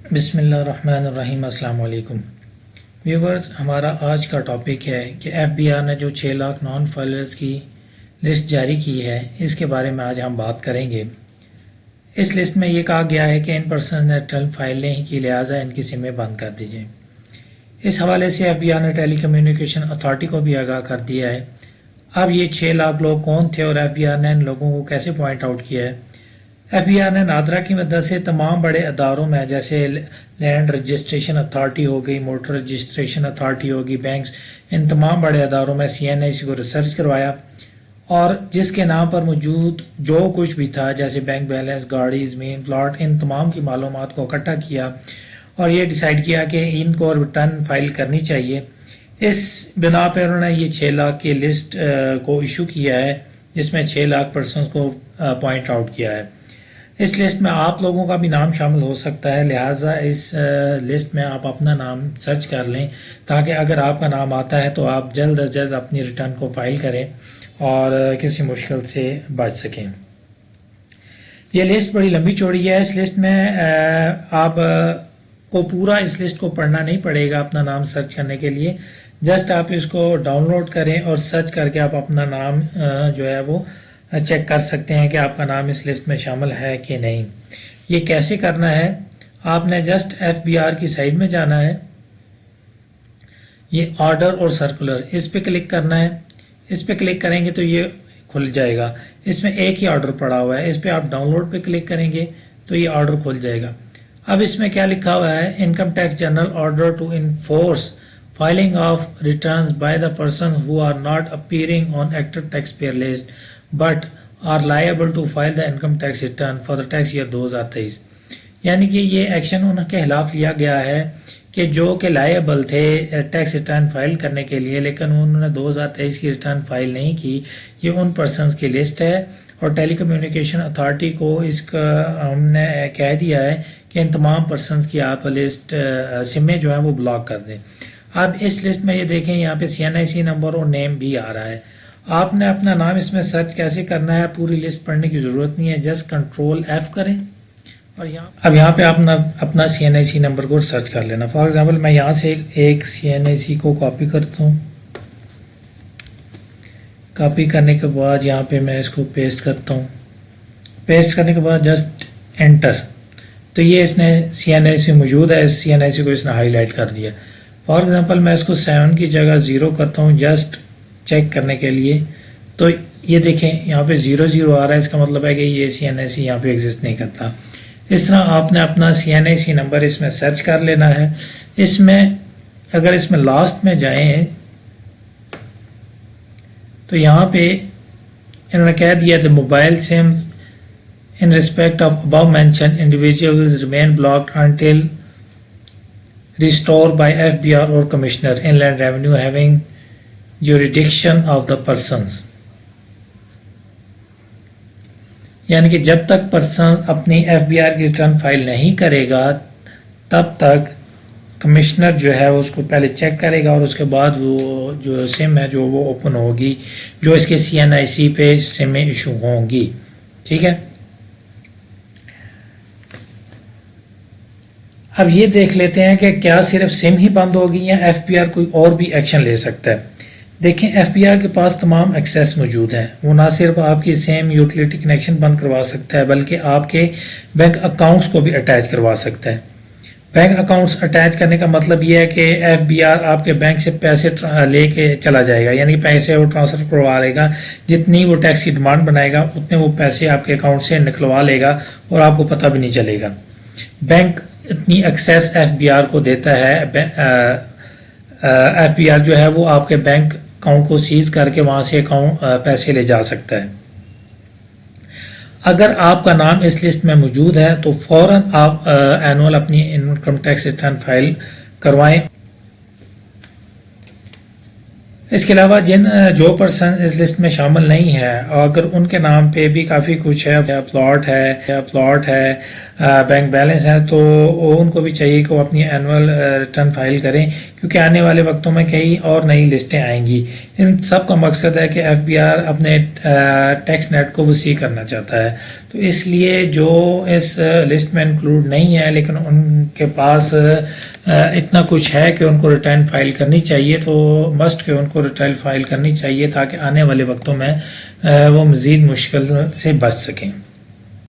بسم اللہ الرحمن الرحیم۔ السلام علیکم ویورز، ہمارا آج کا ٹاپک ہے کہ ایف بی آر نے جو 6 لاکھ نان فائلرز کی لسٹ جاری کی ہے، اس کے بارے میں آج ہم بات کریں گے۔ اس لسٹ میں یہ کہا گیا ہے کہ ان پرسنز نے ریٹرن فائل نہیں کی، لہٰذا ان کی سمیں بند کر دیجئے۔ اس حوالے سے ایف بی آر نے ٹیلی کمیونیکیشن اتھارٹی کو بھی آگاہ کر دیا ہے۔ اب یہ 6 لاکھ لوگ کون تھے اور ایف بی آر نے ان لوگوں کو کیسے پوائنٹ آؤٹ کیا ہے؟ ایف بی آر نے نادرا کی مدد سے تمام بڑے اداروں میں، جیسے لینڈ رجسٹریشن اتھارٹی ہو گئی، موٹر رجسٹریشن اتھارٹی ہوگی، بینکس، ان تمام بڑے اداروں میں سی این آئی سی کو ریسرچ کروایا اور جس کے نام پر موجود جو کچھ بھی تھا، جیسے بینک بیلنس، گاڑی، زمین، پلاٹ، ان تمام کی معلومات کو اکٹھا کیا اور یہ ڈیسائیڈ کیا کہ ان کو ریٹرن فائل کرنی چاہیے۔ اس بنا پر انہوں نے یہ 6 لاکھ کی لسٹ کو ایشو کیا ہے، جس میں 6 لاکھ پرسنز کو پوائنٹ آؤٹ کیا ہے۔ اس لسٹ میں آپ لوگوں کا بھی نام شامل ہو سکتا ہے، لہٰذا اس لسٹ میں آپ اپنا نام سرچ کر لیں تاکہ اگر آپ کا نام آتا ہے تو آپ جلد از جلد اپنی ریٹرن کو فائل کریں اور کسی مشکل سے بچ سکیں۔ یہ لسٹ بڑی لمبی چوڑی ہے۔ اس لسٹ میں آپ کو پورا اس لسٹ کو پڑھنا نہیں پڑے گا اپنا نام سرچ کرنے کے لیے، جسٹ آپ اس کو ڈاؤن لوڈ کریں اور سرچ کر کے آپ اپنا نام جو ہے وہ چیک کر سکتے ہیں کہ آپ کا نام اس لسٹ میں شامل ہے کہ نہیں۔ یہ کیسے کرنا ہے؟ آپ نے جسٹ ایف بی آر کی سائٹ میں جانا ہے، یہ آرڈر اور سرکولر، اس پہ کلک کرنا ہے۔ اس پہ کلک کریں گے تو یہ کھل جائے گا۔ اس میں ایک ہی آرڈر پڑا ہوا ہے، اس پہ آپ ڈاؤن لوڈ پہ کلک کریں گے تو یہ آرڈر کھل جائے گا۔ اب اس میں کیا لکھا ہوا ہے؟ Income tax general order to enforce filing of returns by the persons who are not appearing on active taxpayer list but are liable to file the income tax return for the tax year 2023۔ یعنی کہ یہ action in کے خلاف لیا گیا ہے کہ جو کہ لائبل تھے ٹیکس ریٹرن فائل کرنے کے لیے، لیکن انہوں نے 2023 کی ریٹرن فائل نہیں کی۔ یہ ان پرسنز کی لسٹ ہے اور ٹیلی کمیونیکیشن اتھارٹی کو اس کا ہم نے کہہ دیا ہے کہ ان تمام پرسنز کی آپ لسٹ سمیں جو ہیں وہ بلاک کر دیں۔ اب اس لسٹ میں یہ دیکھیں، یہاں پہ سی این آئی سی نمبر اور نیم بھی آ رہا ہے۔ آپ نے اپنا نام اس میں سرچ کیسے کرنا ہے؟ پوری لسٹ پڑھنے کی ضرورت نہیں ہے، جسٹ کنٹرول ایف کریں اور یہاں پہ اپنا سی این آئی سی نمبر کو سرچ کر لینا۔ فار ایگزامپل میں یہاں سے ایک سی این آئی سی کو کاپی کرتا ہوں۔ کاپی کرنے کے بعد یہاں پہ میں اس کو پیسٹ کرتا ہوں۔ پیسٹ کرنے کے بعد جسٹ انٹر، تو یہ اس نے سی این آئی سی موجود ہے، اس سی این آئی سی کو اس نے ہائی لائٹ کر دیا۔ فار ایگزامپل میں اس کو 7 کی جگہ 0 کرتا ہوں جسٹ چیک کرنے کے لیے، تو یہ دیکھیں یہاں پہ 0 آ رہا ہے، اس کا مطلب ہے کہ یہ سی این آئی سی یہاں پہ ایگزسٹ نہیں کرتا۔ اس طرح آپ نے اپنا سی این آئی سی نمبر اس میں سرچ کر لینا ہے۔ اس میں اگر اس میں لاسٹ میں جائیں تو یہاں پہ انہوں نے کہہ دیا کہ mobile sims in respect of above mentioned individuals remain blocked until restored by FBR or Commissioner Inland Revenue having jurisdiction of the persons۔ یعنی کہ جب تک پرسن اپنی ایف بی آر کی ریٹرن فائل نہیں کرے گا تب تک کمشنر جو ہے اس کو پہلے چیک کرے گا اور اس کے بعد وہ جو سم ہے جو وہ اوپن ہوگی، جو اس کے سی این آئی سی پہ سمیں ایشو ہوں گی۔ ٹھیک ہے، اب یہ دیکھ لیتے ہیں کہ کیا صرف سم ہی بند ہوگی یا ایف بی آر کوئی اور بھی ایکشن لے سکتا ہے۔ دیکھیں ایف بی آر کے پاس تمام ایکسیس موجود ہیں، وہ نہ صرف آپ کی سیم یوٹیلیٹی کنیکشن بند کروا سکتا ہے بلکہ آپ کے بینک اکاؤنٹس کو بھی اٹیچ کروا سکتا ہے۔ بینک اکاؤنٹس اٹیچ کرنے کا مطلب یہ ہے کہ ایف بی آر آپ کے بینک سے پیسے لے کے چلا جائے گا، یعنی پیسے وہ ٹرانسفر کروا لے گا، جتنی وہ ٹیکس کی ڈیمانڈ بنائے گا اتنے وہ پیسے آپ کے اکاؤنٹ سے نکلوا لے گا اور آپ کو پتہ بھی نہیں چلے گا۔ بینک اتنی ایکسیس ایف بی آر کو دیتا ہے، ایف بی آر جو ہے وہ آپ کے بینک اکاؤنٹ کو سیز کر کے وہاں سے پیسے لے جا سکتا ہے۔ اگر آپ کا نام اس لسٹ میں موجود ہے تو فوراً آپ اینول اپنی انکم ٹیکس ریٹرن فائل کروائیں۔ اس کے علاوہ جو پرسن اس لسٹ میں شامل نہیں ہے، اگر ان کے نام پہ بھی کافی کچھ ہے، پلاٹ ہے، بینک بیلنس ہے، تو ان کو بھی چاہیے کہ وہ اپنی اینول ریٹرن فائل کریں، کیونکہ آنے والے وقتوں میں کئی اور نئی لسٹیں آئیں گی. ان سب کا مقصد ہے کہ FBR اپنے ٹیکس نیٹ کو وسیع کرنا چاہتا ہے. تو اس لیے جو اس لسٹ میں انکلوڈ نہیں ہے لیکن ان کے پاس اتنا کچھ ہے کہ ان کو ریٹرن فائل کرنی چاہیے، تو مسٹ کہ ان کو ریٹرن فائل کرنی چاہیے تاکہ آنے والے وقتوں میں وہ مزید مشکل سے بچ سکیں.